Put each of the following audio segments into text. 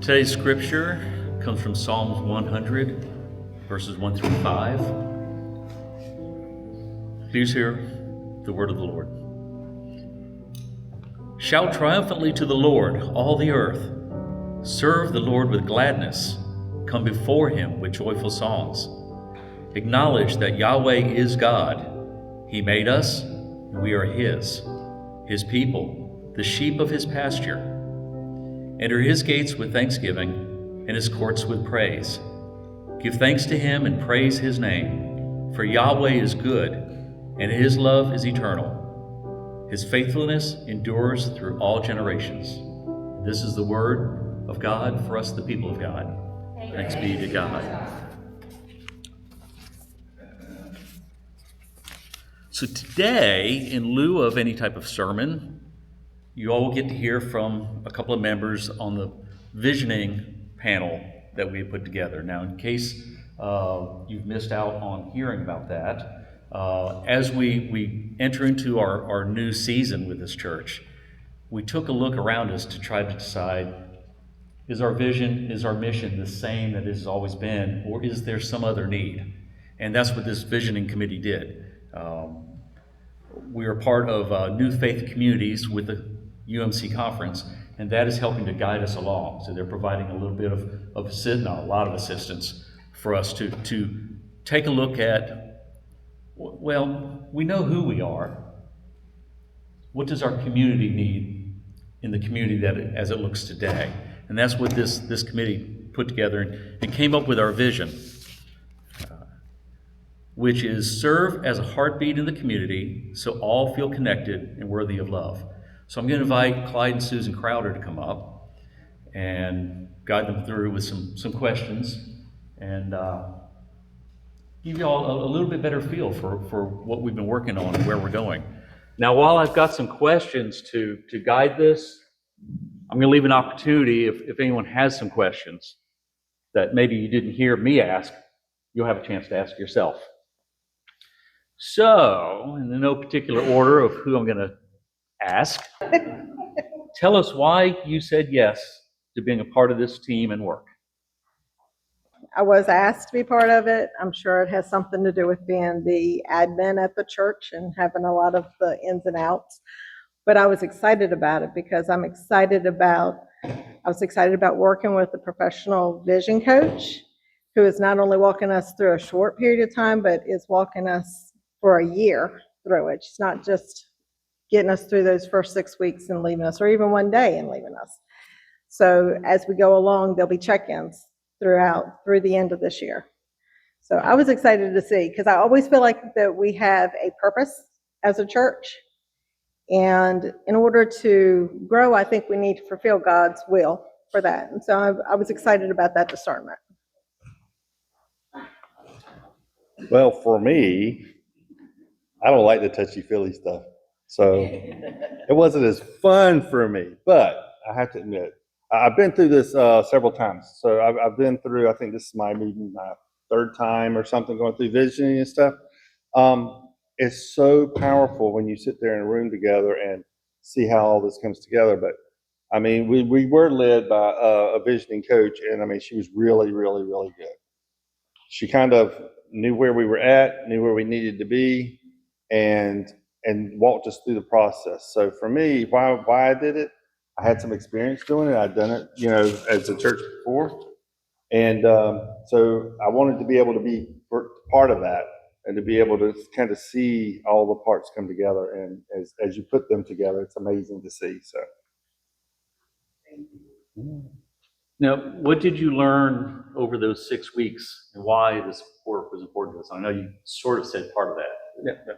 Today's scripture comes from Psalms 100, verses 1 through 5. Please hear the word of the Lord. Shout triumphantly to the Lord, all the earth. Serve the Lord with gladness. Come before him with joyful songs. Acknowledge that Yahweh is God. He made us, and we are his people, the sheep of his pasture. Enter his gates with thanksgiving and his courts with praise. Give thanks to him and praise his name, for Yahweh is good, and his love is eternal. His faithfulness endures through all generations. This is the word of God for us, the people of God. Thanks be to God. So today, in lieu of any type of sermon, you all will get to hear from a couple of members on the visioning panel that we put together. Now, in case you've missed out on hearing about that, as we enter into our new season with this church, we took a look around us to try to decide, is our vision, is our mission the same that it has always been, or is there some other need? And that's what this visioning committee did. We are part of New Faith Communities with the UMC conference, and that is helping to guide us along. So they're providing a little bit of a lot of assistance for us to take a look at, well, we know who we are. What does our community need in the community as it looks today? And that's what this committee put together and came up with our vision, which is serve as a heartbeat in the community so all feel connected and worthy of love. So I'm going to invite Clyde and Susan Crowder to come up and guide them through with some questions and give you all a little bit better feel for what we've been working on and where we're going. Now, while I've got some questions to guide this, I'm going to leave an opportunity if anyone has some questions that maybe you didn't hear me ask, you'll have a chance to ask yourself. So, in no particular order of who I'm going to ask, tell us why you said yes to being a part of this team and work. I was asked to be part of it. I'm sure it has something to do with being the admin at the church and having a lot of the ins and outs. But I was excited about it because I was excited about working with a professional vision coach who is not only walking us through a short period of time, but is walking us for a year through it. She's not just getting us through those first 6 weeks and leaving us, or even one day and leaving us. So as we go along, there'll be check-ins through the end of this year. So I was excited to see, because I always feel like that we have a purpose as a church. And in order to grow, I think we need to fulfill God's will for that. And so I was excited about that discernment. Well, for me, I don't like the touchy-feely stuff. So it wasn't as fun for me, but I have to admit, I've been through this several times. So I've been through, I think this is my third time or something going through visioning and stuff. It's so powerful when you sit there in a room together and see how all this comes together. But I mean, we were led by a visioning coach, and I mean, she was really, really, really good. She kind of knew where we were at, knew where we needed to be, and walked us through the process. So for me, why I did it, I had some experience doing it. I'd done it, as a church before. And so I wanted to be able to be part of that and to be able to kind of see all the parts come together. And as you put them together, it's amazing to see. So. Now, what did you learn over those 6 weeks and why this work was important to us? I know you sort of said part of that. Yeah.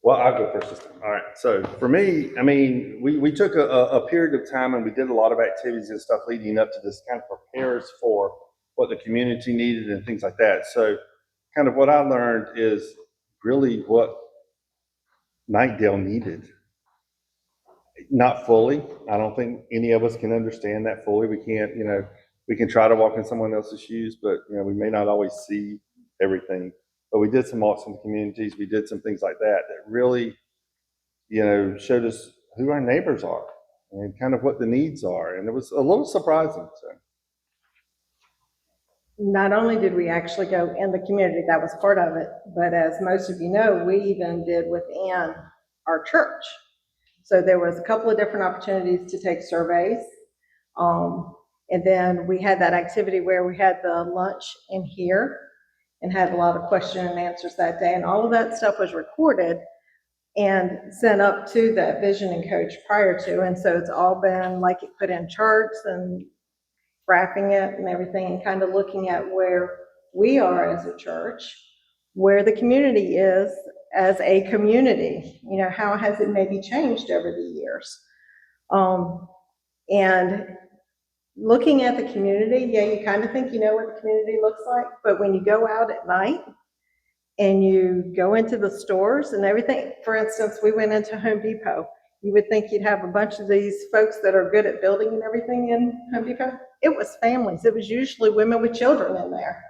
Well, I'll go first this time. All right. So for me, I mean, we took a period of time and we did a lot of activities and stuff leading up to this, kind of prepare us for what the community needed and things like that. So kind of what I learned is really what Nightdale needed. Not fully. I don't think any of us can understand that fully. We can't, we can try to walk in someone else's shoes, but, we may not always see everything. But we did some walks in the communities. We did some things like that really, showed us who our neighbors are and kind of what the needs are. And it was a little surprising. So. Not only did we actually go in the community, that was part of it, but as most of you know, we even did within our church. So there was a couple of different opportunities to take surveys. And then we had that activity where we had the lunch in here and had a lot of question and answers that day. And all of that stuff was recorded and sent up to that visioning coach prior to. And so it's all been like it put in charts and graphing it and everything, and kind of looking at where we are as a church, where the community is as a community, you know, how has it maybe changed over the years? And looking at the community, yeah, you kind of think you know what the community looks like, but when you go out at night and you go into the stores and everything, for instance, we went into Home Depot. You would think you'd have a bunch of these folks that are good at building and everything in Home Depot. It was families. It was usually women with children in there,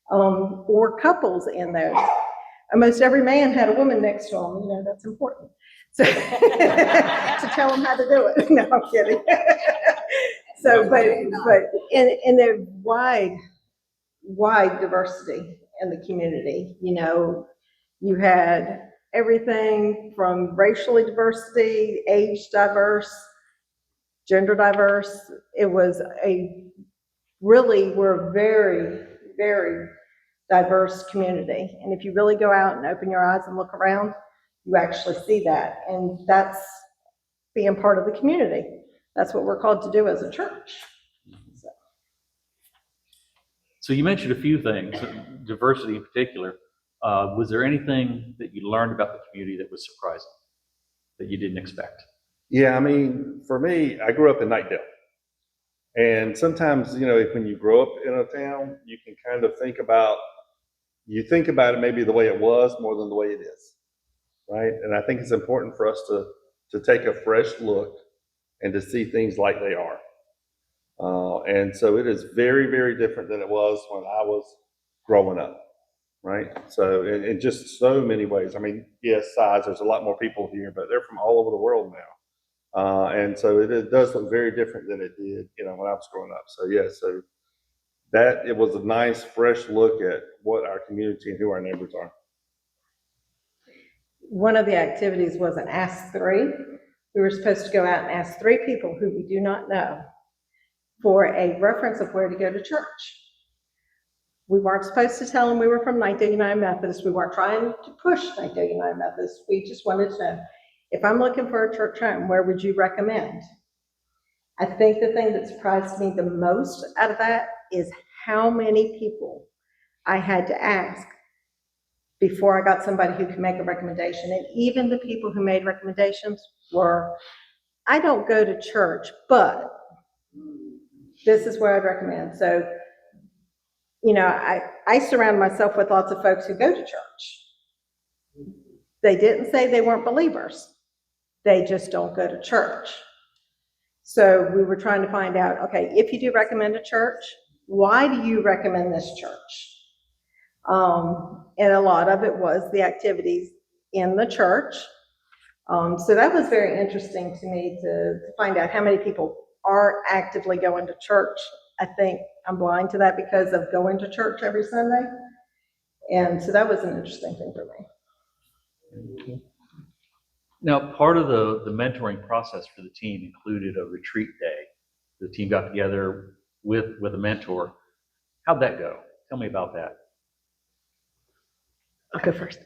or couples in there. Almost every man had a woman next to him. You know, that's important. So to tell them how to do it. No, I'm kidding. So, but in the wide diversity in the community, you know, you had everything from racially diversity, age diverse, gender diverse. It was we're a very, very diverse community. And if you really go out and open your eyes and look around, you actually see that. And that's being part of the community. That's what we're called to do as a church. So you mentioned a few things, diversity in particular. Was there anything that you learned about the community that was surprising, that you didn't expect? Yeah, I mean, for me, I grew up in Knightdale. And sometimes, you know, when you grow up in a town, you can kind of think about it maybe the way it was more than the way it is, right? And I think it's important for us to take a fresh look and to see things like they are. And so it is very, very different than it was when I was growing up, right? So in just so many ways. I mean, yes, size, there's a lot more people here, but they're from all over the world now. And so it does look very different than it did, you know, when I was growing up. So yeah, so it was a nice, fresh look at what our community and who our neighbors are. One of the activities was an Ask Three. We were supposed to go out and ask 3 people who we do not know for a reference of where to go to church. We weren't supposed to tell them we were from Knightdale United Methodist. We weren't trying to push Knightdale United Methodist. We just wanted to know, if I'm looking for a church home, where would you recommend? I think the thing that surprised me the most out of that is how many people I had to ask before I got somebody who could make a recommendation. And even the people who made recommendations were, I don't go to church, but this is where I'd recommend. So, you know, I surround myself with lots of folks who go to church. They didn't say they weren't believers. They just don't go to church. So we were trying to find out, okay, if you do recommend a church, why do you recommend this church? And a lot of it was the activities in the church. So that was very interesting to me to find out how many people are actively going to church. I think I'm blind to that because of going to church every Sunday. And so that was an interesting thing for me. Now, part of the mentoring process for the team included a retreat day. The team got together with a mentor. How'd that go? Tell me about that. I'll go first.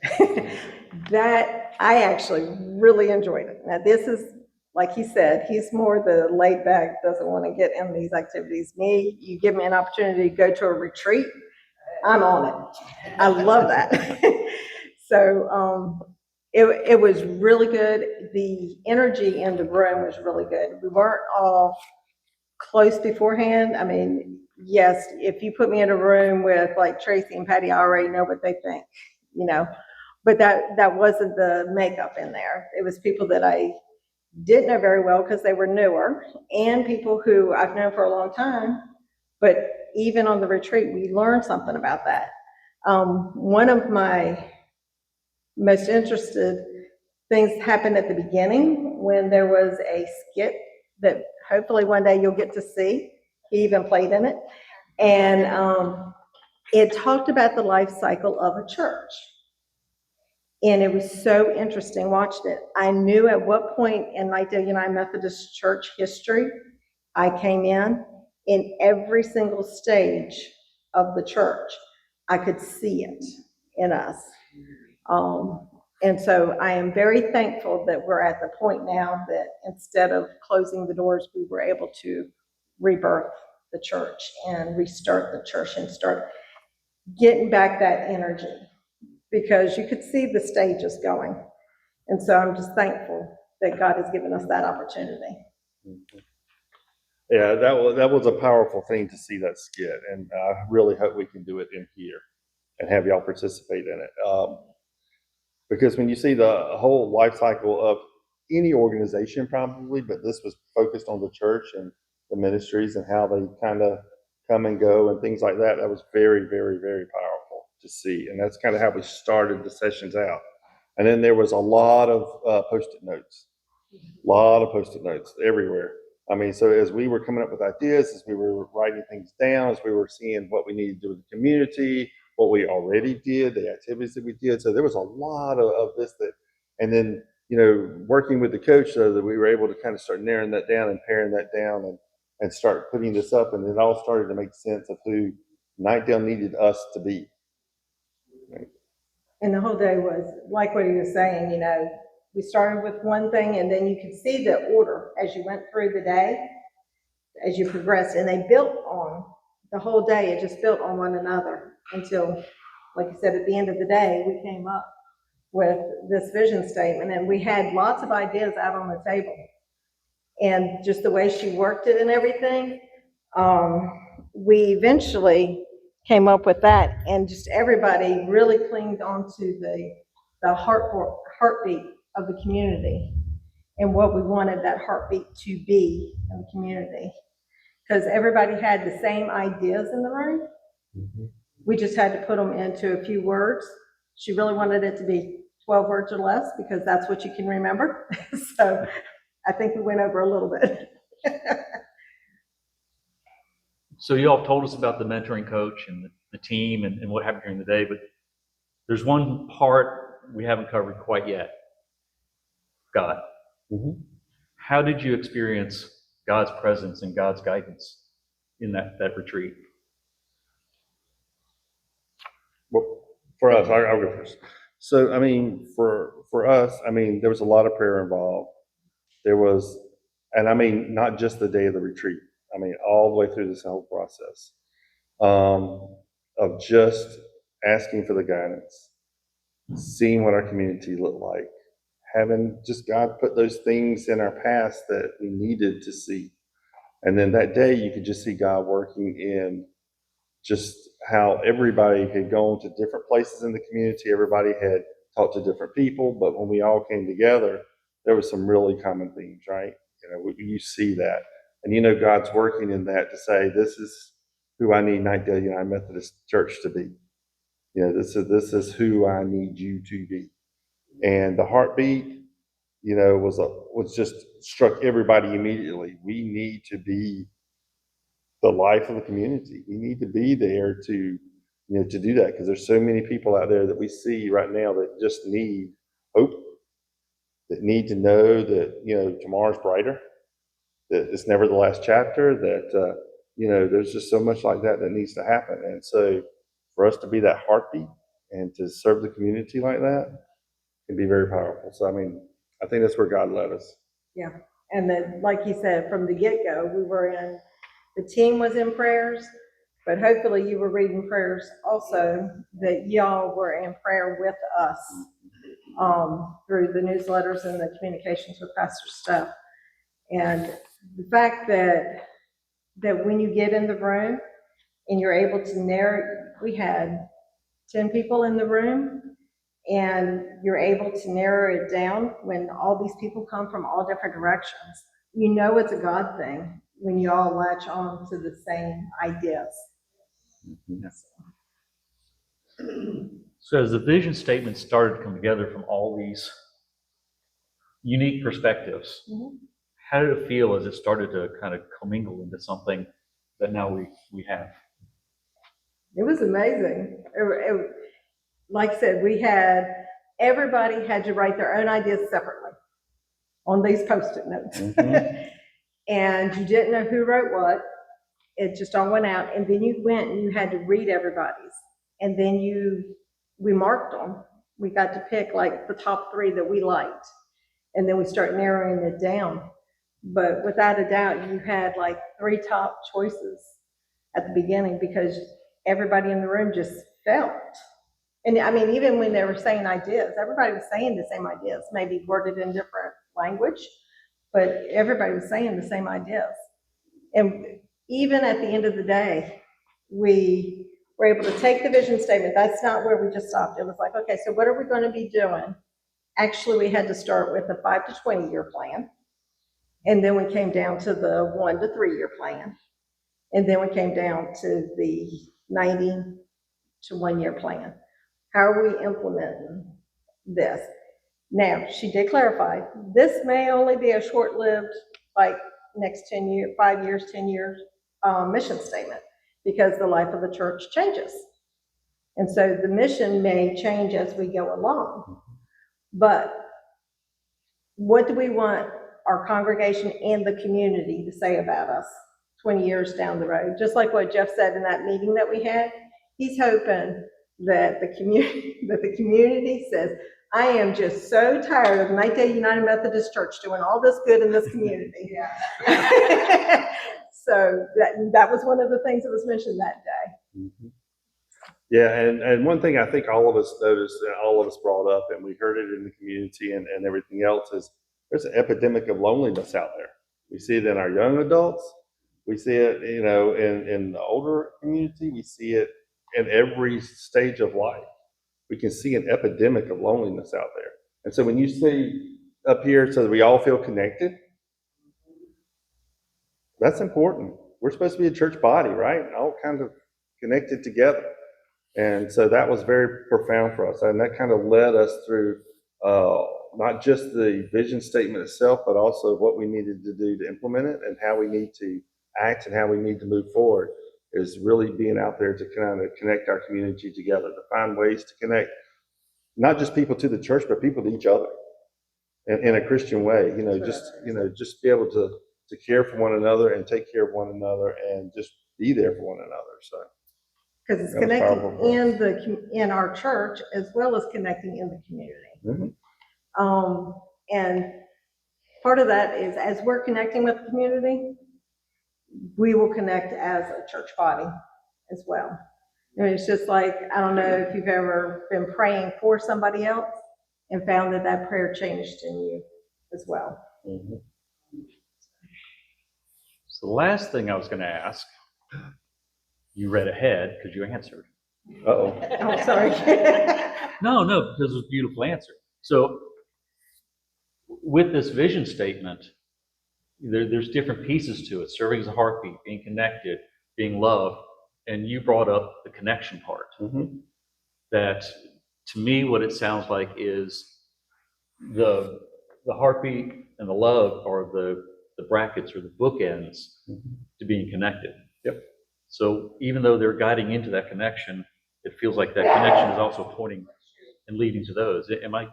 That, I actually really enjoyed it. Now, this is, like he said, he's more the laid back, doesn't want to get in these activities. Me, you give me an opportunity to go to a retreat, I'm on it. I love that. So it was really good. The energy in the room was really good. We weren't all close beforehand. I mean, yes, if you put me in a room with like Tracy and Patty, I already know what they think, you know, but that wasn't the makeup in there. It was people that I didn't know very well because they were newer, and people who I've known for a long time, but even on the retreat, we learned something about that. One of my most interested things happened at the beginning when there was a skit that hopefully one day you'll get to see. He even played in it. And it talked about the life cycle of a church. And it was so interesting, watched it. I knew at what point in Knightdale United Methodist Church history I came in every single stage of the church, I could see it in us. And so I am very thankful that we're at the point now that instead of closing the doors, we were able to rebirth the church and restart the church and start getting back that energy, because you could see the stages going. And so I'm just thankful that God has given us that opportunity. Yeah, that was a powerful thing to see that skit, and I really hope we can do it in here and have y'all participate in it. Because when you see the whole life cycle of any organization, probably, but this was focused on the church and the ministries and how they kind of come and go and things like that, that was very, very, very powerful to see. And that's kind of how we started the sessions out. And then there was a lot of Post-it notes, everywhere. I mean, so as we were coming up with ideas, as we were writing things down, as we were seeing what we needed to do with the community, what we already did, the activities that we did. So there was a lot of this that, and then, you know, working with the coach so that we were able to kind of start narrowing that down and paring that down and start putting this up. And it all started to make sense of who Knightdale needed us to be. And the whole day was like what he was saying, you know, we started with one thing and then you could see the order as you went through the day, as you progressed, and they built on the whole day. It just built on one another until, like you said, at the end of the day, we came up with this vision statement, and we had lots of ideas out on the table. And just the way she worked it and everything, we eventually came up with that, and just everybody really clinged onto the heartbeat of the community and what we wanted that heartbeat to be in the community. Because everybody had the same ideas in the room. Mm-hmm. We just had to put them into a few words. She really wanted it to be 12 words or less because that's what you can remember. So I think we went over a little bit. So you all told us about the mentoring coach and the team and what happened during the day, but there's one part we haven't covered quite yet. God. Mm-hmm. How did you experience God's presence and God's guidance in that retreat? Well, for us, I'll go first. So, I mean, for us, I mean, there was a lot of prayer involved. There was, and I mean, not just the day of the retreat. I mean, all the way through this whole process of just asking for the guidance, seeing what our community looked like, having just God put those things in our past that we needed to see. And then that day, you could just see God working in just how everybody had gone to different places in the community. Everybody had talked to different people, but when we all came together, there was some really common themes, right? You know, you see that. And you know God's working in that to say, this is who I need Knightdale United Methodist Church to be. You know, this is who I need you to be. And the heartbeat, you know, was just struck everybody immediately. We need to be the life of the community. We need to be there to, you know, to do that, because there's so many people out there that we see right now that just need hope, that need to know that, you know, tomorrow's brighter, that it's never the last chapter, that, you know, there's just so much like that that needs to happen. And so for us to be that heartbeat and to serve the community like that can be very powerful. So, I mean, I think that's where God led us. Yeah. And then, like you said, from the get-go, the team was in prayers, but hopefully you were reading prayers also, that y'all were in prayer with us through the newsletters and the communications with Pastor Steph. And the fact that when you get in the room and you're able to narrow, we had 10 people in the room, and you're able to narrow it down when all these people come from all different directions. You know it's a God thing when you all latch on to the same ideas. So as the vision statement started to come together from all these unique perspectives, how did it feel as it started to kind of commingle into something that now we have? It was amazing. Like I said, everybody had to write their own ideas separately on these Post-it notes. Mhm. And you didn't know who wrote what. It just all went out. And then you went and you had to read everybody's. And then we marked them. We got to pick like the top 3 that we liked. And then we start narrowing it down. But without a doubt, you had like 3 top choices at the beginning because everybody in the room just felt. And I mean, even when they were saying ideas, everybody was saying the same ideas, maybe worded in different language, but everybody was saying the same ideas. And even at the end of the day, we were able to take the vision statement. That's not where we just stopped. It was like, okay, so what are we going to be doing? Actually, we had to start with a 5 to 20 year plan. And then we came down to the 1 to 3 year plan. And then we came down to the 90 to 1 year plan. How are we implementing this? Now, she did clarify, this may only be a short-lived, like next 10 years, 5 years, 10 years mission statement because the life of the church changes. And so the mission may change as we go along. But what do we want our congregation and the community to say about us 20 years down the road? Just like what Jeff said in that meeting that we had, he's hoping that the community says, I am just so tired of Ninth Day United Methodist Church doing all this good in this community. So that was one of the things that was mentioned that day. Mhm. Yeah, and one thing I think all of us noticed and all of us brought up, and we heard it in the community and everything else, is there's an epidemic of loneliness out there. We see it in our young adults. We see it, in the older community. We see it in every stage of life. We can see an epidemic of loneliness out there. And so when you see up here so that we all feel connected, that's important. We're supposed to be a church body, right? All kind of connected together. And so that was very profound for us. And that kind of led us through not just the vision statement itself, but also what we needed to do to implement it and how we need to act and how we need to move forward, is really being out there to kind of connect our community together, to find ways to connect not just people to the church, but people to each other in a Christian way. Just be able to care for one another and take care of one another and just be there for one another. So. Because it's That was connecting powerful. in our church as well as connecting in the community. Mm-hmm. And part of that is as we're connecting with the community, we will connect as a church body as well. It's just like, I don't know if you've ever been praying for somebody else and found that prayer changed in you as well. Mm-hmm. So the last thing I was going to ask, you read ahead because you answered. Uh-oh. Oh, sorry. No, because it was a beautiful answer. So with this vision statement, there's different pieces to it. Serving as a heartbeat, being connected, being loved, and you brought up the connection part. Mm-hmm. That, to me, what it sounds like is the heartbeat and the love are the brackets or the bookends to being connected. Yep. So even though they're guiding into that connection, it feels like that connection is also pointing and leading to those. Am I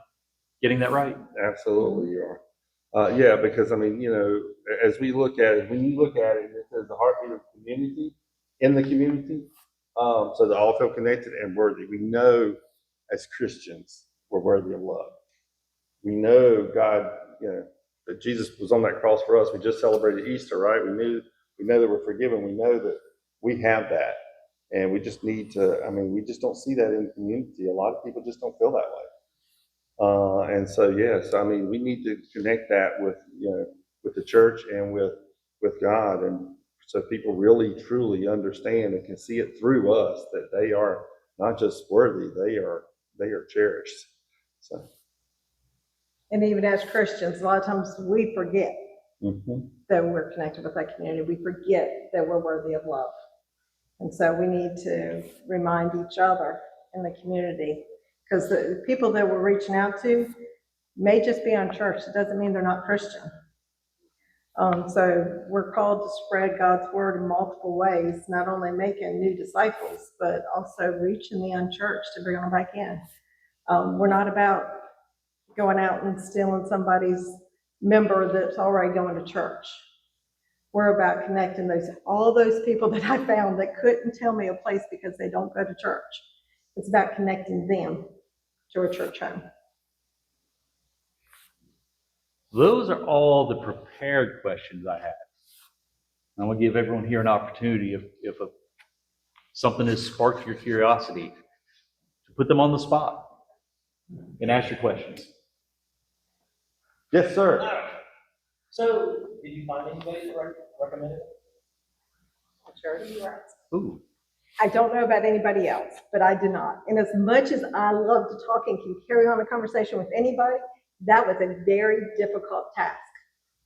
getting that right? Absolutely, you are. Yeah, because as we look at it, when you look at it, it says the heartbeat of the community, in the community, so they all feel connected and worthy. We know as Christians we're worthy of love. We know God, that Jesus was on that cross for us. We just celebrated Easter, right? We know that we're forgiven. We know that we have that. And we just need to, we just don't see that in the community. A lot of people just don't feel that way. And so, yes, we need to connect that with the church and with God. And so people really, truly understand and can see it through us that they are not just worthy, they are cherished. So. And even as Christians, a lot of times we forget Mm-hmm. that we're connected with that community. We forget that we're worthy of love. And so we need to remind each other in the community, because the people that we're reaching out to may just be on church. It doesn't mean they're not Christian. So we're called to spread God's word in multiple ways, not only making new disciples, but also reaching the unchurched to bring them back in. We're not about going out and stealing somebody's member that's already going to church. We're about connecting all those people that I found that couldn't tell me a place because they don't go to church. It's about connecting them to a church home. Those are all the prepared questions I had. I'm going to give everyone here an opportunity, if something has sparked your curiosity, to put them on the spot and ask your questions. Yes, sir. So, did you find anybody to recommend it? Ooh. I don't know about anybody else, but I do not. And as much as I love to talk and can carry on a conversation with anybody, that was a very difficult task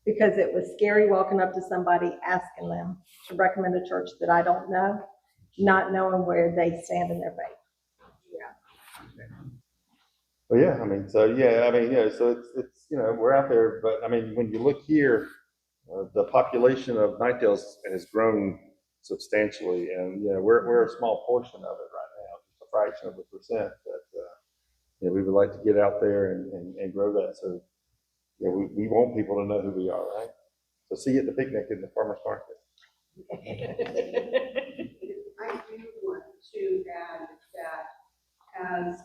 because it was scary walking up to somebody asking them to recommend a church that I don't know, not knowing where they stand in their faith. Well, yeah, I mean, so it's, we're out there, but I mean, when you look here, the population of Nightdale's has grown substantially, and, we're a small portion of it right now, just a fraction of a percent, but, we would like to get out there and grow that, so, we want people to know who we are, right? So see you at the picnic in the farmer's market. I do want to add that as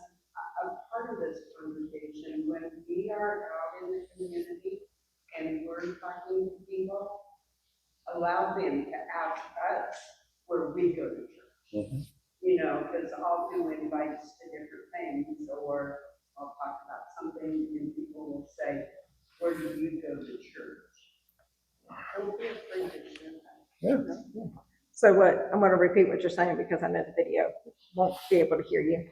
a part of this conversation, when we are out in the community and we're talking to people, allow them to ask us where we go to church. Mhm. Because I'll do invites to different things, or I'll talk about something and people will say, where do you go to church? Don't be afraid to share that. Yeah. So I'm going to repeat what you're saying because I know the video won't be able to hear you.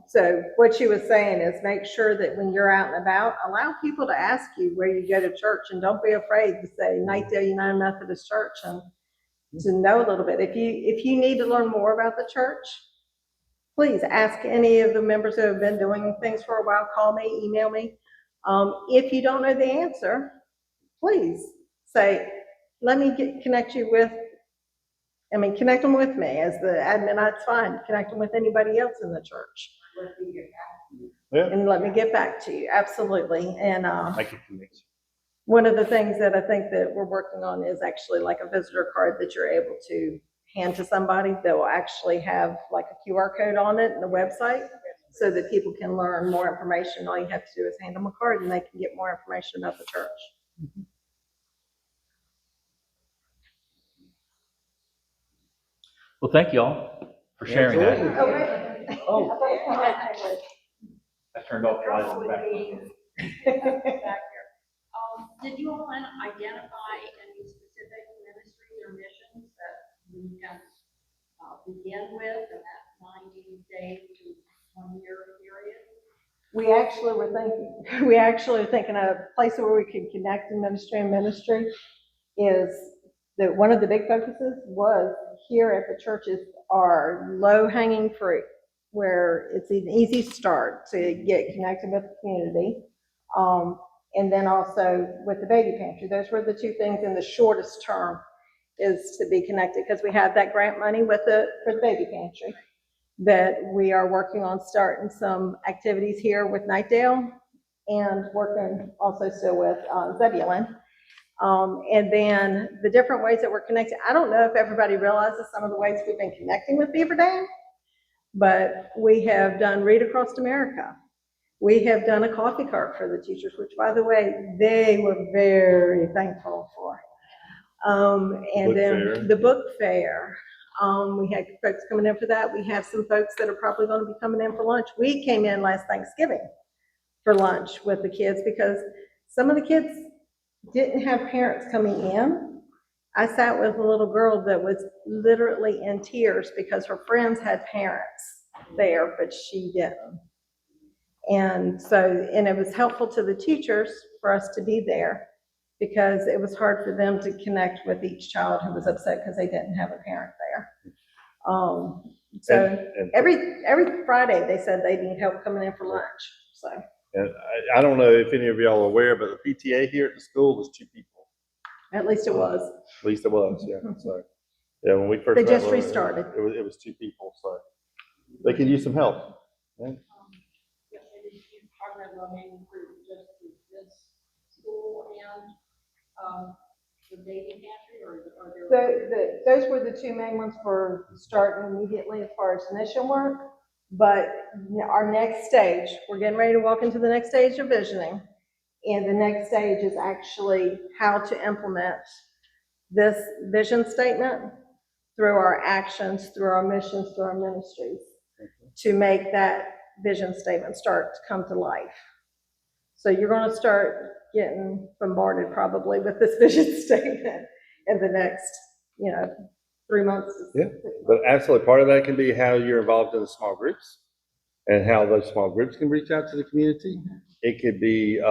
So what she was saying is make sure that when you're out and about, allow people to ask you where you go to church, and don't be afraid to say Nightdale United Methodist Church, and to know a little bit. If you need to learn more about the church, please ask any of the members who have been doing things for a while. Call me, email me. If you don't know the answer, please say, let me connect them with me as the admin. That's fine. Connect them with anybody else in the church. Let me get back to you. Yeah. And let me get back to you. Absolutely. And Make a connection. one of the things that I think that we're working on is actually like a visitor card that you're able to hand to somebody that will actually have like a QR code on it and a website so that people can learn more information. All you have to do is hand them a card and they can get more information about the church. Well, thank you all for sharing that. Oh, I turned off your eyes in the back. Back here. Did you all identify any specific ministries or missions that we can begin with in that 90-day to 1-year period? We actually were thinking a place where we could connect in ministry and ministry is that one of the big focuses was here at the churches are low-hanging fruit, where it's an easy start to get connected with the community. And then also with the baby pantry. Those were the two things in the shortest term, is to be connected, because we have that grant money for the baby pantry that we are working on starting some activities here with Nightdale and working also still with Zebulon. And then the different ways that we're connected. I don't know if everybody realizes some of the ways we've been connecting with Beaver Dam, but we have done Read Across America. We have done a coffee cart for the teachers, which, by the way, they were very thankful for. And then the book fair. We had folks coming in for that. We have some folks that are probably going to be coming in for lunch. We came in last Thanksgiving for lunch with the kids because some of the kids didn't have parents coming in. I sat with a little girl that was literally in tears because her friends had parents there, but she didn't. And it was helpful to the teachers for us to be there because it was hard for them to connect with each child who was upset because they didn't have a parent there. And Every Friday, they said they need help coming in for lunch, so. And I don't know if any of y'all are aware, but the PTA here at the school is 2 people. At least it was. At least it was, yeah. So, yeah, when we first They met, just well, restarted. It was 2 people, so they could use some help. Yeah. Yeah, and if you talk about main group, just this school and, the baby pantry, or there? Those were the two main ones for starting immediately as far as mission work. But our next stage, we're getting ready to walk into the next stage of visioning. And the next stage is actually how to implement this vision statement through our actions, through our missions, through our ministries, to make that vision statement start to come to life. So you're going to start getting bombarded probably with this vision statement in the next, 3 months. Yeah, but absolutely, part of that can be how you're involved in the small groups and how those small groups can reach out to the community. It could be,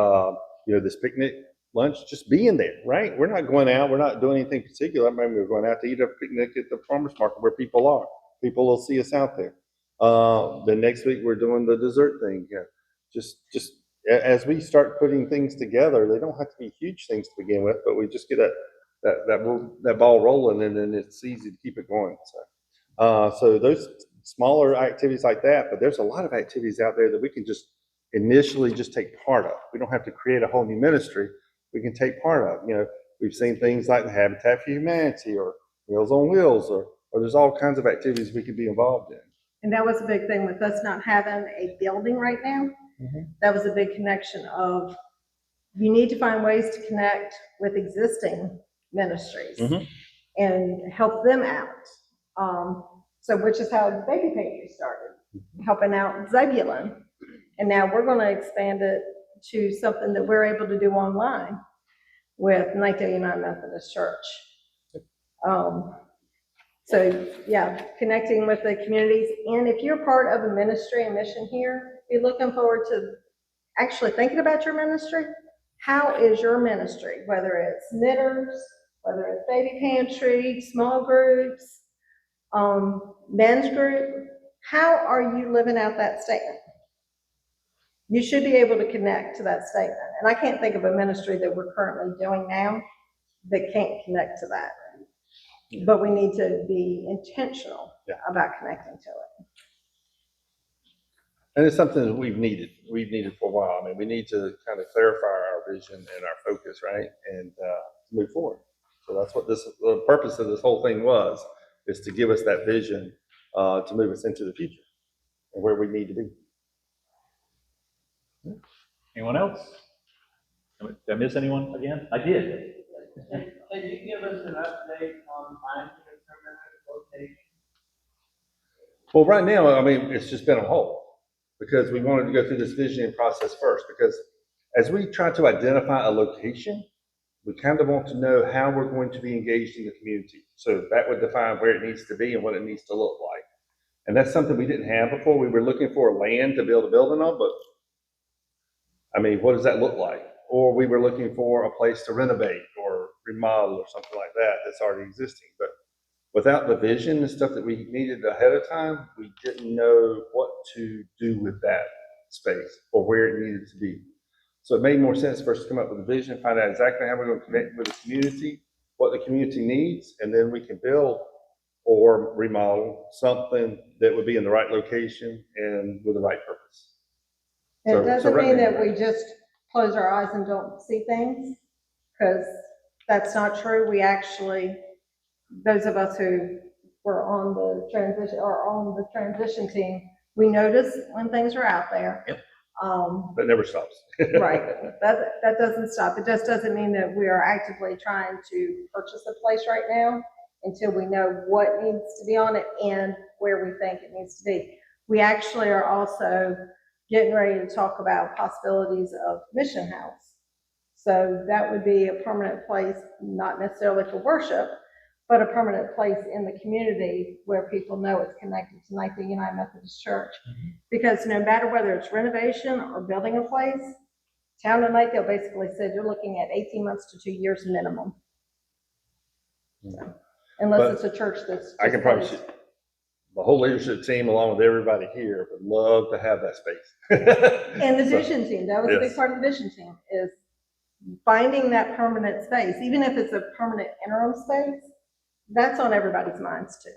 this picnic lunch, just being there, right? We're not going out, we're not doing anything particular. Maybe we're going out to eat a picnic at the farmer's market where people are. People will see us out there. The next week, we're doing the dessert thing. Yeah. Just as we start putting things together, they don't have to be huge things to begin with, but we just get that ball rolling, and then it's easy to keep it going. So those smaller activities like that, but there's a lot of activities out there that we can just initially just take part of. We don't have to create a whole new ministry. We can take part of. We've seen things like the Habitat for Humanity or Meals on Wheels, or there's all kinds of activities we could be involved in. And that was a big thing with us not having a building right now. That was a big connection of, you need to find ways to connect with existing ministries and help them out. So which is how the baby pantry started, helping out Zebulon. And now we're going to expand it to something that we're able to do online with Ninth-day United Methodist Church. So yeah, connecting with the communities. And if you're part of a ministry and mission here, be looking forward to actually thinking about your ministry. How is your ministry? Whether it's knitters, whether it's baby pantry, small groups, men's group, how are you living out that statement? You should be able to connect to that statement. And I can't think of a ministry that we're currently doing now that can't connect to that. But we need to be intentional about connecting to it. And it's something that we've needed for a while. I mean, we need to kind of clarify our vision and our focus, right? And move forward. So that's what the purpose of this whole thing is to give us that vision to move us into the future and where we need to be. Anyone else? Did I miss anyone again? I did. Can you give us an update on finding a permanent location? Well, right now, I mean, it's just been on hold because we wanted to go through this visioning process first, because as we try to identify a location, we kind of want to know how we're going to be engaged in the community. So that would define where it needs to be and what it needs to look like. And that's something we didn't have before. We were looking for land to build a building on, but I mean, what does that look like? Or we were looking for a place to renovate or remodel or something like that that's already existing. But without the vision and stuff that we needed ahead of time, we didn't know what to do with that space or where it needed to be. So it made more sense for us to come up with a vision, find out exactly how we're going to connect with the community, what the community needs, and then we can build or remodel something that would be in the right location and with the right purpose. It doesn't mean that we just close our eyes and don't see things, because that's not true. We actually, those of us who were on the transition team, we notice when things are out there. Yep. That never stops. Right. That doesn't stop. It just doesn't mean that we are actively trying to purchase a place right now until we know what needs to be on it and where we think it needs to be. We actually are also getting ready to talk about possibilities of Mission House. So that would be a permanent place, not necessarily for worship, but a permanent place in the community where people know it's connected to Ninth-day United Methodist Church. Because no matter whether it's renovation or building a place, Town of Ninth-dale basically said you're looking at 18 months to 2 years minimum. So, unless it's a church that's. I can promise you, the whole leadership team, along with everybody here, would love to have that space. And the vision team, that was a big part of the vision team, is finding that permanent space, even if it's a permanent interim space, that's on everybody's minds too.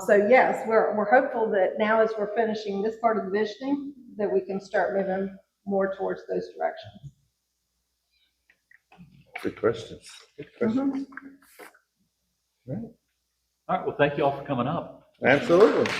So yes, we're hopeful that now as we're finishing this part of the visioning, that we can start moving more towards those directions. Good questions. Good questions. Mhm. All right, well, thank you all for coming up. Absolutely.